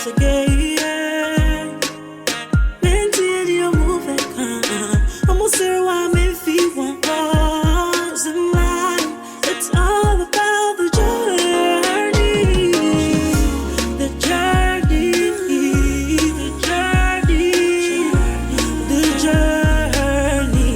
was a gay. Mentally, you move it. I'm gonna say why me feel one was in life. It's all about the journey. The journey. The journey. The journey.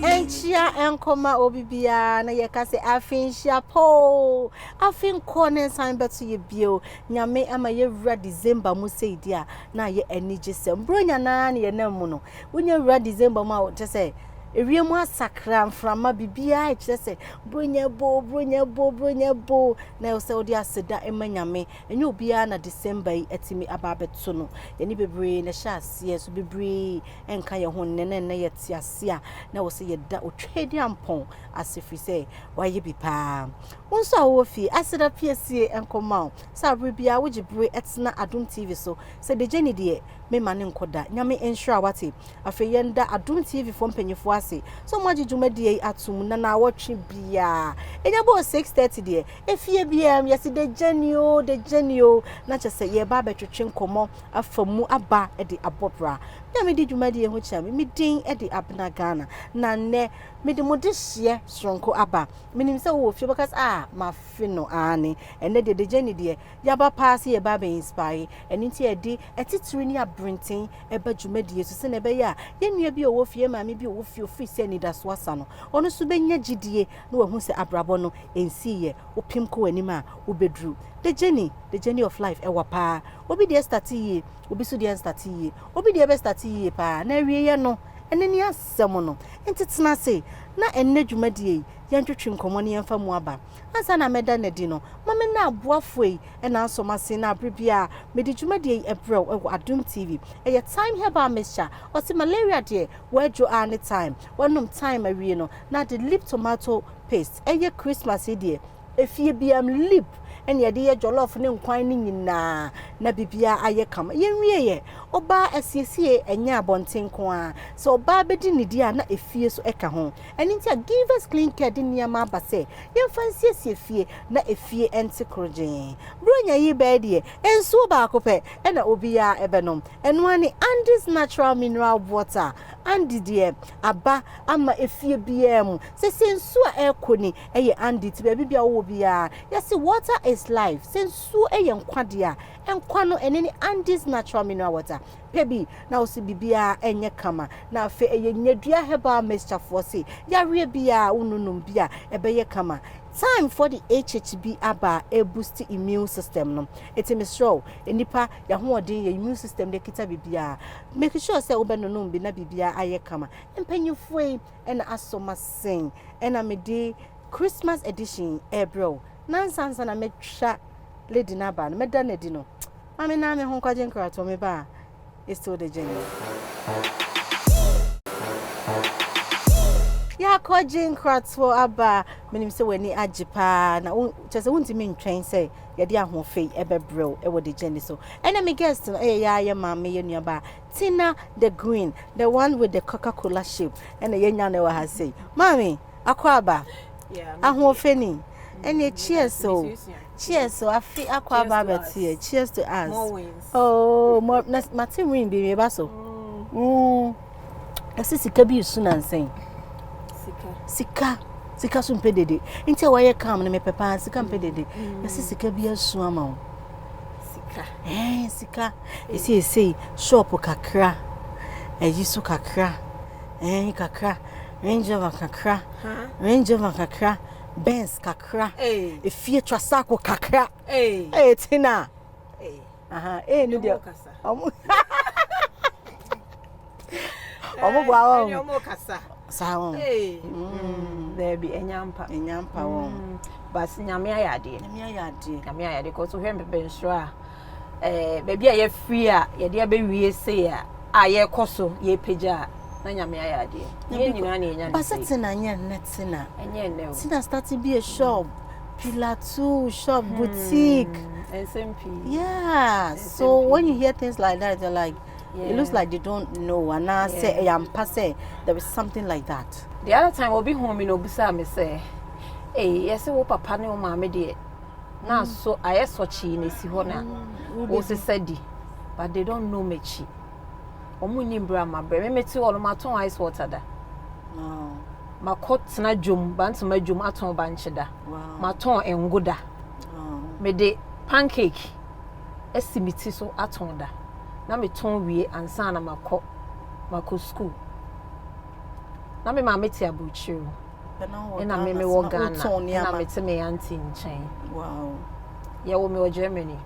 Hey, chia and coma obibia na yekase afin shapo afin corner sign bet to ye bio nyame ama ye wura December mu say dia na ye enije sem bronya na ye namu no wonya wura December ma te say ewiem asakra mframa bibia e kire say bronya bo na yo say odi aseda emanyame enye obia na December yi etimi ababeto no ye ni bebre na sha ase so bebre enka ye ho nene na ye ti ase a na wo say ye da otwedi ampon asefri say waye bi pa wonso awo fi aseda piesie enkoma sa brebia wo gibre etna Adum TV so say de jeni de me mane nkoda nyame ensure wate afeyenda Adum TV fo mpanyefo ase so maji dwumadi atum na na wotwe bia enya bo 6:30 de efie bia yesi de genio na chese ye ba betwetwe nkomo afamu aba de abobra na me di dwumadi ho chia me din de Abena Ghana na ne me di modihye stronko aba menim se wo fie because ma fi no ane ene de geni de ya ba pass ye ba be inspire eni ti e di etitiri ni abrintin e ba dwumadi so se ne be ya ye nua bi owo fie ma me bi owo fie ofi se ni da so asa no ono so benya gidie na wo hu se abrabo no ensi ye opim ko anima wo bedru the journey of life e wa pa obi de start ye obi so de start ye obi de be start ye pa na wie ye no ene ni asem no entitena se na enne dwumadie yantwetwe nkomo ne yemfa mu aba ansa na meda na di no mame na aboafoi e na asomase na abribia medi dwumadie ebrew e Adum TV e time herbal mixture o se malaria de wajo any time wonum time awie no na the lip tomato paste e Christmas de efie biam lip ene ye de jollof ne nkwan ne nyina na bibia aye kam yenwie ye oba asiesie enya abonten ko a so oba bedi ne dia na efie so eka ho ene ntia give us clean care de niam aba se yemfansiesie fie na efie ente krogen bronya yi be de enso ba akopɛ ena obia ebenom eno ani Andes natural mineral water andi de aba ama efie biam se sensu a ekoni eye andi ti ba bibia wo bia yesi water is life sensu eye nkwade a enkwa no ene ni Andes natural mineral water pebi na osi bibia enye kama na afe eye nyadua herbal mixture for say yawe bia ununum bia ebeye kama time for the HHB aba a boost immune system no etimi show enipa ya ho odin ya immune system de kita bibia make sure say obenonum bi na bibia aye kama empanyefoi ena asoma sen ena mede Christmas edition ebro nansansa na metwa lady na ba no meda na di no mame na me ho kwaje nkrato me ba is still the journey ya kwaje nkrato aba menim se wani agipa na chese wuntimi ntwen se ye de ahofei ebebrew e wo the journey so ena me guest no ya mama ye nuaba Tina the Greeen, the one with the Coca-Cola shape ena ye nya na wa ha say mami akwa aba yeah ahofeni ene cheers so afi akwa aba betie cheers to us more wins oh more Martin win be me ba so sika bi su na nsen sika so mpedede nti wa ye kam na me pepa sika mpedede sika bi asu ama o sika esi shop kakra ejisu kakra kakra Range of kakra Benz kakra efie twasako kakra Tina no dia omo gwa omo kasa sawo there be enyampa won bas nyame ayade ko so hwem bebe nso a baby a ye free a ye de abewie se a ye koso ye pagya na nyame ayade ye nyina na enya basetina nya netina enye ne tina start to be a shop Pilatou shop boutique SMP yeah SMP. So when you hear things like that they're like it looks like they don't know and I say I am passe there is something like that. The other time we'll be home in Obisa me say yes wo papa ne o mama de na so aye so chi na si ho na o se sadi but they don't know me chi omo ni mbra ma bre me meti wo no ma ton ice water da ma kotna dwom bantuma dwom aton banche da ma ton engo da me de pancake esimiti so aton da na me ton wie ansa na mako school na me ma meti abuchiru na me wo Ghana na me te me auntie nchen ye wo me wo Germany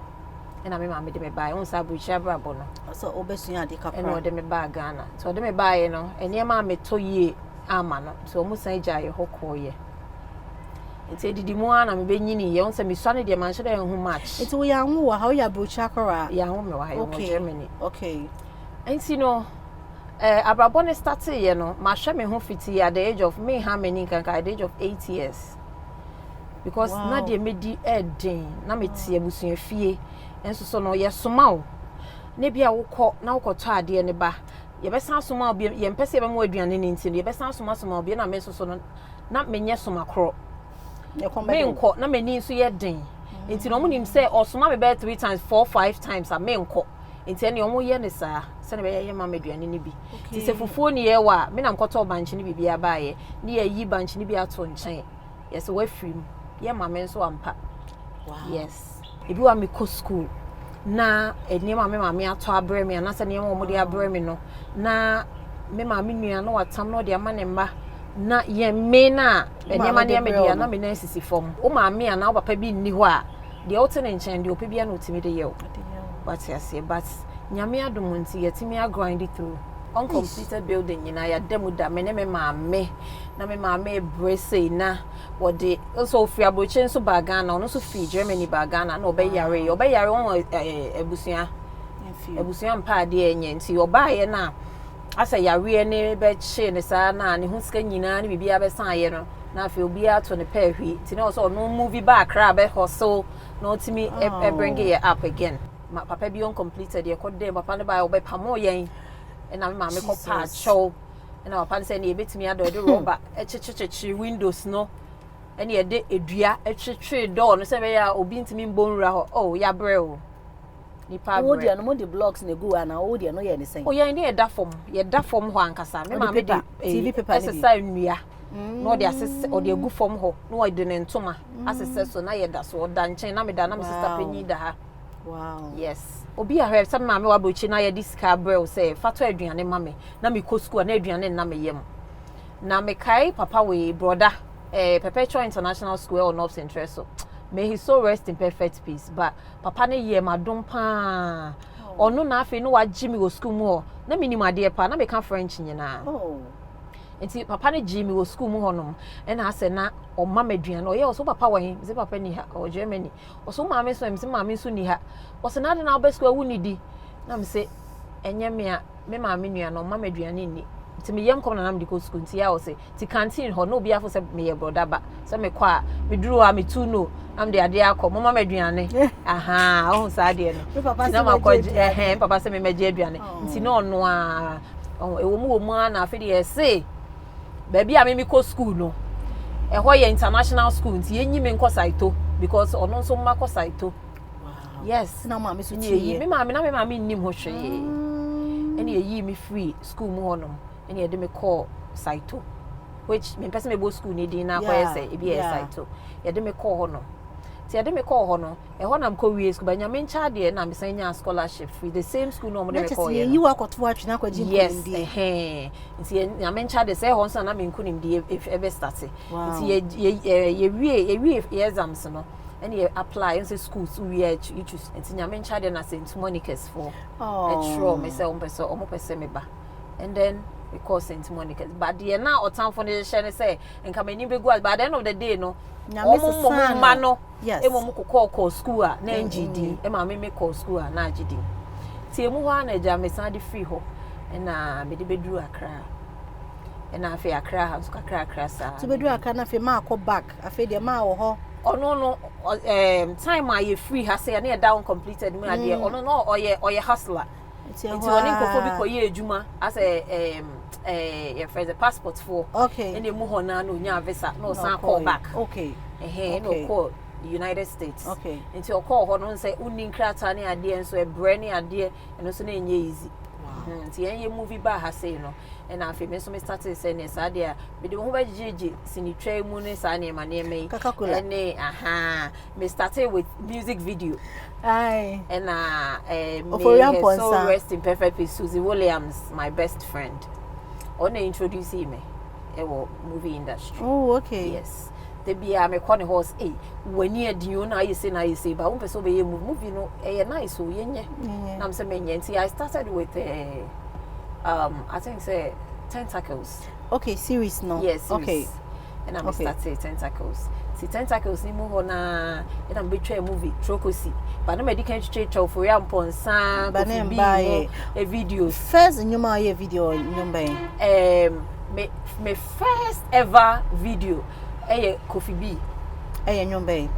na me ma me de me buy on sa abuchiru brabo no so obesua de kakra na de me buy Ghana so de me buy no ene ma me to ye ama no so mu san gya ye hokoye enti didi mu ana me benyini ye on se me swane de man hye hu match enti wo ya hu wa how ya abuchiru ya hu me wa ha Germany okay enti no abrabone started ye no ma hwe me ho fiti at the age of me how many kan at the age of 8 years because na de medi edin na meti abusua fie enso so no ye soma wo ne bia wokọ na wokọtọ ade ne ba ye besan soma obi ye mpese be mo aduane ne nti ye besan soma obi na me so no na menye soma kro me nko na meni nso ye den nti no mo nim say osoma me be 3 times 4 5 times a me nko nti ene omo ye ne saa se ne be ye ma meduane ne bi ti se fufuo ne ye wa me na nkoto banchi ne bibia baaye ne ye yi banchi ne bi ato nchen yes we film ye ma me nso ampa yes ebi wa me ko school na enema me ma me ato abre me na se ne mo de abre me no na me ma me nua no watam no de ama ne mma na ye me na enema ne me dia na me na sisi fom o ma me na papa bi nni ho a de o te ne nchen de opebia na otimi de ye o but yes but nyame adom nti yetimi a grind through uncompleted building nyina ya demu da me ne me maame na me maame brese na wode so fi aboche so ba Ghana ono so fi Germany ba Ghana na obeyare won ebusua mpa de enye nti obaye na asa yare ne be che ne sa na ne hu sika nyina ne bibia be san ye no na afi obi ato ne pa hwi ti na so no movie ba kra be hustle na otimi bring it up again ma papa bi on completed ye kode papa ne ba obe pamo yen na me ko pa show na papa say ne ebetimi ado de rubber echichichi windows no ene ye de edua etwetwe door no se be ya obi ntimi mbonra ho oh ya bre o ni pa bre wo dia no mo de blocks ne go ana wo dia no ye ne sen oh ya ne ye da form ho ankasa me ma me de TV paper ne bi asesa nnua no de asesa o de gu form ho no o de ne ntoma asesa so na ye da so da nchen na me da na me sister panyi da ha. Wow. Yes. Obi a some mama wa bochi na ye disca bro say fato aduane mame na me ko school na aduane na me yem. Na me kai papa we brother Perpetual International School or North Central so. May he so rest in perfect peace. But papa ne ye madom pa. Ono na afi no wa Jimmy wo school mu na me ni made pa na me ka French nyina. Oh. Enti papa ne Jimmy wo school mu honom e na ase na o mama aduane o ye o so papa wan se papa ni ha o Germany o so mama so se mama so ni ha o se na de na o be school wu ni di na me se enye me a me mama nua no mama aduane ni nti me yem kom na nam di ko school nti ya o se ti canteen ho no obi afo se me ye brother ba se me kwa me duru a me tu no am de ade akọ mama aduane aha o sa de no papa na ma ko papa se me meje aduane nti no no a ewo mu na afi de se baby a me ko school no ho ye international school nti yenyi me nko saito because ono nso mma ko saito. Wow. Yes na mama so tie me mama nnim ho hwe ene ye me free school mu honom ene ye de me call saito which me person me go school ni din na kwa say e bi e saito ye de me call honom ti ye de me call hono e honam ko wie school ba nyame ncha de na me san nya scholarship free the same school no mo de me call ye yi wa kwoto atwe na kwa jin yes nti nyame ncha de say hon san na me nkunim de e start nti ye wie exams no and you apply in schools we you choose and nyame ncha de na St Monica's for extra me say on person omo person me ba and then because St Monica's but the na otan for the share say nka mani be go by the end of the day no omo ma no emo mu call school a na ngd e ma me call school a na ngd ti emu ho na ja me san de free ho na me de beduru Accra na afi Accra ha so kakra sa to beduru Accra na afi ma akọ back afi de ma wo ho ono no time I free ha say na down completed me ade ono no oye hustler nti oni nkofo bi koye adwuma as your friend the passport for okay and mu ho na no nya visa no san call back okay no call United States. Okay. Into your call on say uni kratani idea and so a brainy idea and also easy. Wow. Movie bar has say no. And I feel so started saying yes idea. But the one Gigi sini tray moon is any my name me. Me started with music video. Aye. And may her soul rest in perfect peace. Susie Williams, my best friend. Only introduce me. Movie industry. Oh, okay. Yes. They be a me corner horse. When you do na you say, but one person be movie no nice so yenye. I'm saying I started with I think say Tentacles. Okay, series no. Yes, series. Okay. And I'm started Tentacles. See Tentacles ni mo na and I'm betray movie Trokosi. But no medical straight for ya ponsa but a video. First nyuma ye video nyumba. My first ever video Kofi B. Nyumba.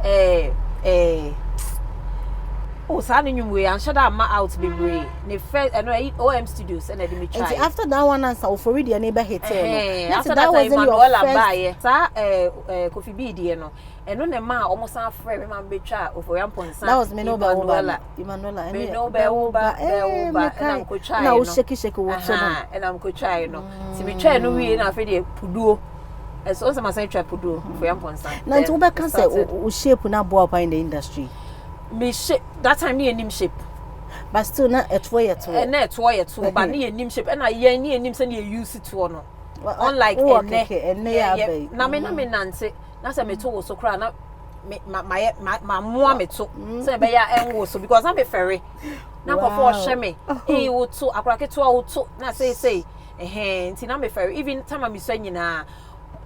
Oh, Sunny New Way, and shut up my out be brave. The first, and I OM Studios, and I didn't try. After that one, answer for reading a neighbor hit. After that, was your first. Kofi B, dear no. And on the man almost half frame, man, be try over Yampon. That was me no Emanuela, and no Belba, and I'm could try. Now, shake and I'm could try, no. See, we try no way enough for the Pudu. As also, my say, try Pudu for Yampon. Now, to back and say, shape na boa in the industry. Me shape that time near nim shape, but still not at way at all. And that's why it's so, but near nim shape, and I near nim send you use it to honor. Unlike Name Nancy, that's a metal so cry up my mom to say by your so because I'm a ferry. Number 4 shemmy. He would so a cracket to all to not say a hand in I'm a ferry, even time I'm saying now.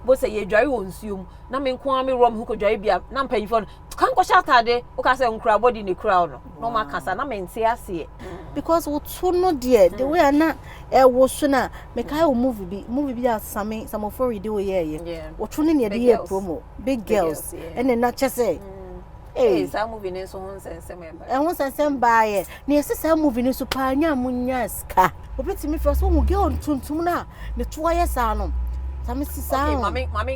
What say ye dry won't assume? Namin Kwame Rom who could dry be up, Nam paying for can't go shout at day, or can say on crowd body in the crown. No, my casa, Namin say I see it. Because what so no dear, the way I not was sooner, make I movie be out some of 4 do a year. What tuning your dear promo, big girls, and then not just say. Hey, I'm moving in so once and send by it. Near sister moving in so pioneer munyaska. But me first one will go on Tuntuna, the 2 years salon. Mammy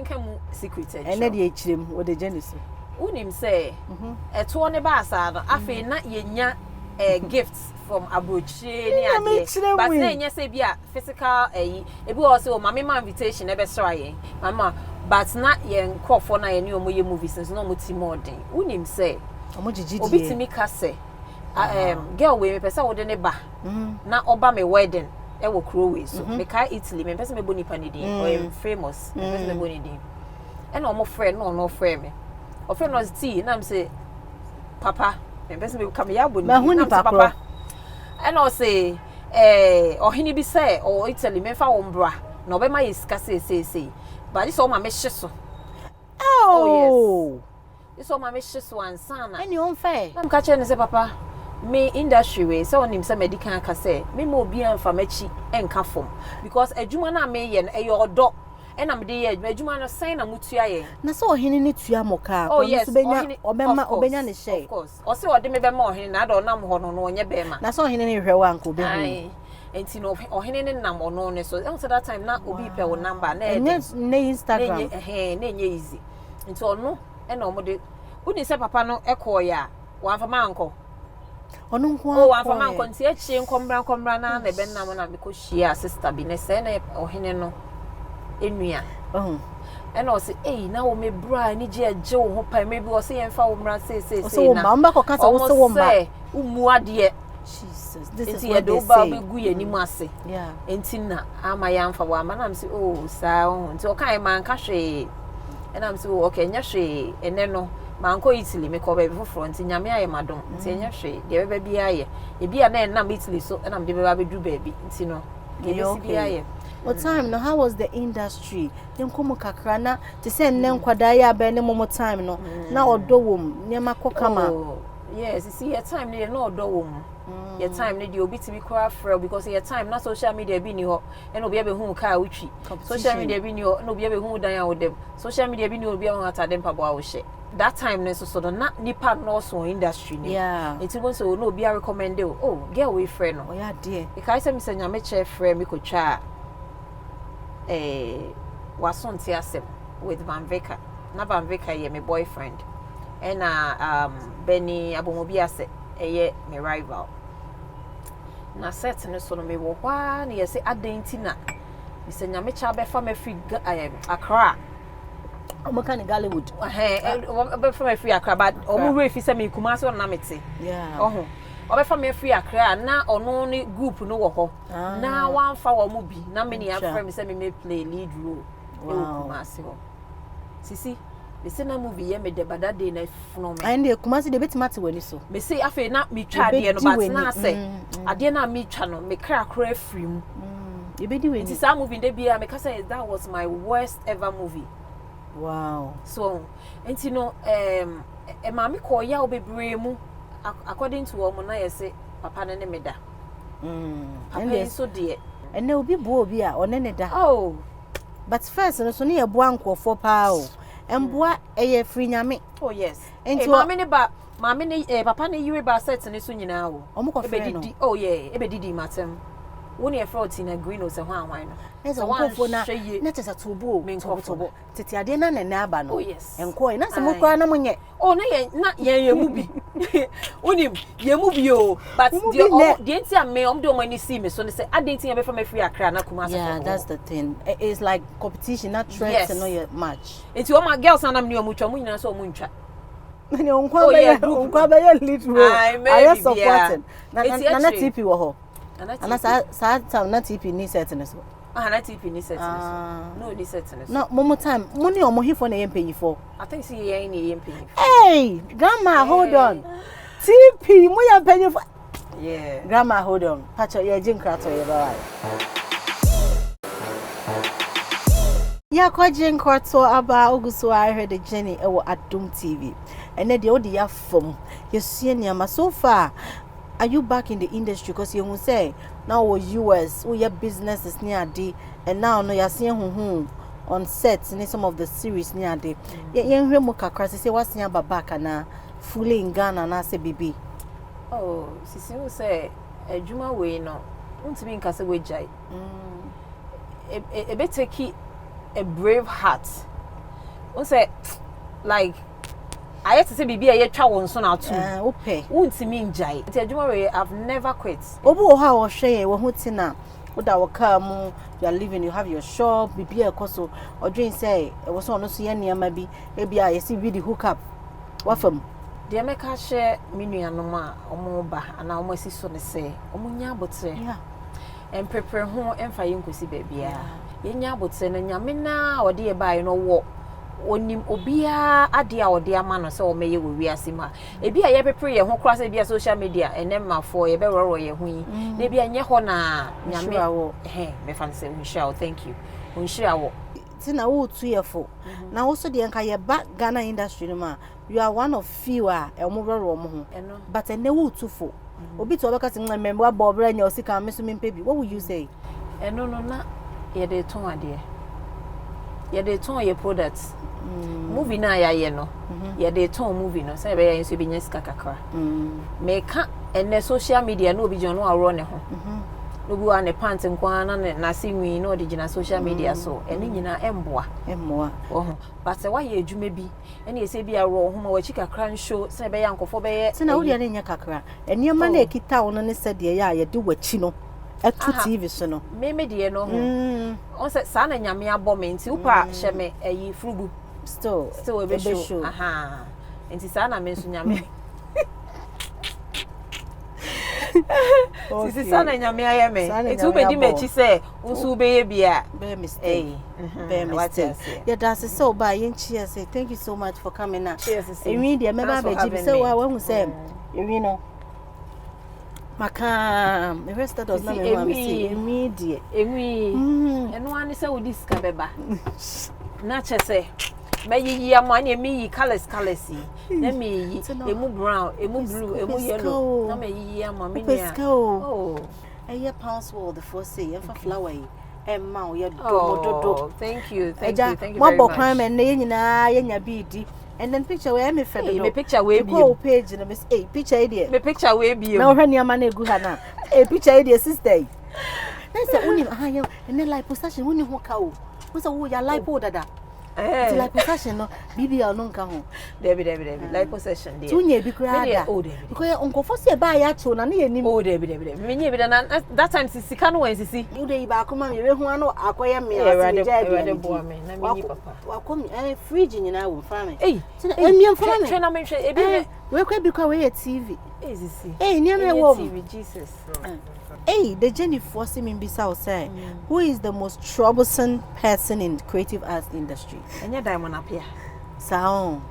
can secret and then you him with the genesis. Unim say, a 20 bassard, I feel not ye gifts from Abuchi, but then yes, be a physical it was also mammy my invitation never trying, Mamma, but not young crop for na new movies since no mutimodi. Unim say, Obi to me case, girl, we person with a bar, not Obama wedding. I will crew so make Italy, my person me boni panidi or famous, my person me boni di. And no friend, no friend me. Or friend was tea, and I'm say, Papa, my person me come here boni. Papa. And I say, or he be say, or Italy, me fa umbra. No be my iska say. But this all my meshes. Oh yes, this all my meshes one son. And you unfair. I'm catching and say, Papa. Me industry way so on him say medical can say me mo bi anfa machi enka fom because adwuma na me ye e your dog and am dey adwuma no sign na mutua ye na so ohene ni tua moka ko so benya obenya ne share of course o se o de me be ma ohene na do nam ho no no onye be ma na so ohene ni hwe wa anko be hu enti no ohene ni nam ono ne so that time na obi pe wo number na ne Instagram na enye easy enti ono e na omo de uni se papa no ekọ ya wa fa ma anko ono nko oh wa fa man konti echi nkombra na na be nam na me ko hia sister bi ne se na ohene no enua e na o se na wo me bra ni je agye wo ho pa me bi o se yen fa wo mra se na so mamba ko kasa wo se wo mba umu ade Jesus this is what they say be gu ye ni mu ase yeah enti na ama ya mfa wo ama na me se oh sa ho nti o kan man ka hwe e na me se okay nya hwe ene no manko Italy me ko baby for front nyame aye madom nti enya hwe de beba bia aye e bia na enam Italy so enam de beba bedu baby nti no de bia aye what time no how was the industry dem komo kakra na te say nne nkwada ya ba ne momo time no na odo wom nyema kokama yes you see your time ne no odo wom your time ne de obi timi kwa frel because your time na social media bi ni ho e no obi be hu ka witwi social media bi ni ho no obi be hu dan ya wodem social media bi ni obi hu atade mpabo a wo hye that time ne so na nipa no so industry ne it won so no obi a recommend oh girl we friend no yeah dear e kai say me say nyame che friend me ko twa wasonti asem with Van Veka na Van Veka ye my boyfriend and Benny Abomobia eye me rival. Na set no so no me wo kwa na yesi adentina. Me se nyame cha be fa me free Accra. Omo kan Gallywood. Be fa me free Accra but omo we fi se me kuma so na mete. Yeah. Oho. Obe fa me free Accra na ono ni group no wo ho. Na wan fa wo mu bi na me ni afra me se me play lead role. Wow. Kuma se ho. Sisi me say na movie ye me de bada day na funo me. And the Kumasi de betimate wani so. Me say afa na me twa de no but na say ade na me twa no me kra kra free mu. You be di weni. It is a movie de bia me ka say that was my worst ever movie. Wow. So, and you know e ma me ko ya obebre mu according to omo na ye say papa ne me da. Papa so de. And na obi bo obi a one ne da. Oh. But first no so ne ye bo ankofo pa o. Emboa eye free nyame. Oh yes. And mama ne ba mama ne papa ne yire ba set ne so nyina o. Omo ko free no. Oh yeah, e be didi matem. Woni e front na Greeen o se ho anwan no. So ankofo na tese tubo me nkofo. Tete ade na na aba no. Oh yes. Enko na se mo kra na monye. Oh na ye mu bi. Woni ye mu bi o. But the entia me om do money see me so ne say adentia be from me free Accra na kuma. Yeah, that's the thing. It's like competition, not trends and not much. It's all my girls and I'm new mucho mu nyina so mu ntwa. Nani onkwa ba ya lead role. I supporting. Na TP wo ho. Ana sa na TP ni set ne so. Na TP ni set ne so. No ni set ne so. No momo time. Money omo hifo na yempanyifo. I think see ye na yempanyifo. Hey, grandma hold on. TP mo yempanyifo. Yeah. Grandma hold on. Pacho ye jinkrato ye ba. Ya kwa jinkrato aba oguso I heard the journey e wo Adom TV. Ene de odi ya fom. Yesu niama so far. Are you back in the industry? Because you will say now was US, your business is near day, and now no you're seeing on sets in some of the series near day. You say what's near back and fully in Ghana and I say baby. Oh, Sisi will say a Juma way no. Won't mean case we jai. A bit take a brave heart. Won't say like I have to say bibi aye twa won so na to. Okay. Won't mean jai. Ti adwuma we I've never quit. Obo ha wo hwe wo hu na wo da wo car mu you are living you have your shop bibi e koso odwen say e wo so no so ye niam bi e bia ye see video hook up. Wa fam. De make ka share minuanom a omo ba ana omo asi so ne say omo nya abotre. Yeah. En prepare ho emfa ye nkosi ba bia. Ye nya abotre na nyame na ode ye ba ye no wo onim obia ade a ode ama no se o meye wo wiase ma e bia ye prepare ye ho kra se bia social media enema for ye be roro ye ho yi na bia nye ho na nyame me fan say unshao thank you unshao tina wo tu ye fo na wo so de nka ye ba Ghana industry no ma you are one of few a e mo roro mo ho but ene wo tu fo obi to obeka tin member aba obra nya osika me so mempe bi what will you say no na ye de ton ade ye de ton ye products movie na ya ye no ye de ton movie no say be ya so be nya sika kakra me ka ene social media no obi jono awro ne ho no bu ane pant nkwa na na sinwi no de gina social media so ene nyina emboa oho but say why ye adwuma bi ene ye say bi awro ho ma wachi kakra show say be ya nkofo be ye na wo de nya kakra ene ma na ekita wo no ne se de ya ye de wachi no etu TV so no me de no ho on say sa na nyame abomenti upa hye me ayi frugu still we be show aha enti sa na me nso nyame Sisi sana nyame aye me etu be di mechi say unsu be ye bia be mistake be mistake yeah that's so ba yen chia say thank you so much for coming now emi dia me ba be ji say wa hu say emi no maka me rest does not me want say emi dia eno ani say we dis ka beba na che say meyi amani emi colors na meyi emu brown emu blue emu yellow na meyi amani nia oh eye password the for say e fa flower yi e ma o ye do thank you very much mo kwan me na nyina ye nya bi di and then picture where me fed me picture we bi go page na me say picture e me picture we bi na ohwe niam na egu ha na picture e sister na say uni ha ye and then like possession uni ho ka o wo say wo ya lipo dada It's like possession no bibi a no nka ho. Debi. Like possession there. Tunye bi kura da. Because unko for say ba ya cho na na yanim. Oh debi. Me nye bi da that time sika no wan sisi. You dey ba akoma me hu ano akoye me ase boa me na me ni papa. Wakom fridge nyina wo fa me. Emiem fa me. Twe na me hwe ebi we kwa bi kwa we TV. Sisi. Niam e wo. TV Jesus. The Jenny forcing me bisa say, who is the most troublesome person in the creative arts industry? Enya Diamond apia. Sound.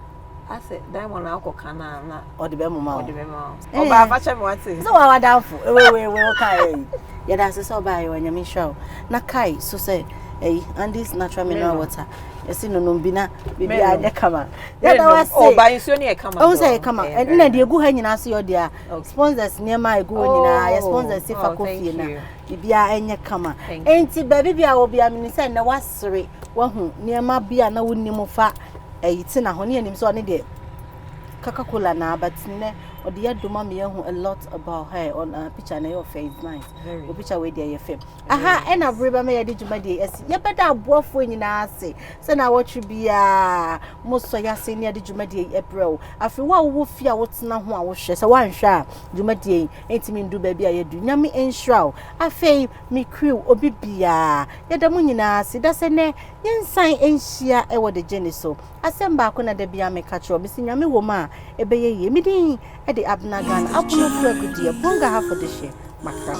I said Diamond akọ na Or the bema. Oba afache me wate. So wa downful. We okay. Yeah, that's so by when you show. Na kai so say, and this natural mineral water. You see no bina bibi anya kama. Yeah, that was say. Ba nsuo ne kama. Oh say kama. And na de egu ha nyina so your there. Sponsors near my egu nyina. Ya sponsors si fa kofi na. Bibi anya kama. Enti baby bia wo bia me say na wasere. Wahu niema bia na wonnim fa. Ti na ho ne anim so ne de Coca-Cola na but ne or the doma me a lot about her on a picture na your face nice. O picture we dey fam. Aha e na breba me yede djuma dey esi. Ye beda aboafo nyina ase. Se na watchu bia mo so ya se ne yede djuma dey ebrel. Afi wa wo fi a wotena ho a wo hwe se wan hwe a djuma dey entimi ndu ba bia ye du. Nyame enhra. Afi me crew obi bia ye da mo nyina ase. Da se ne yensan enhia e wo de gene so. Asem ba ko na da bia me ka chro. Bisi nyame wo ma ebeye ye mi din e de Abena Ghana apuno fura gudie bonga ha for the share makra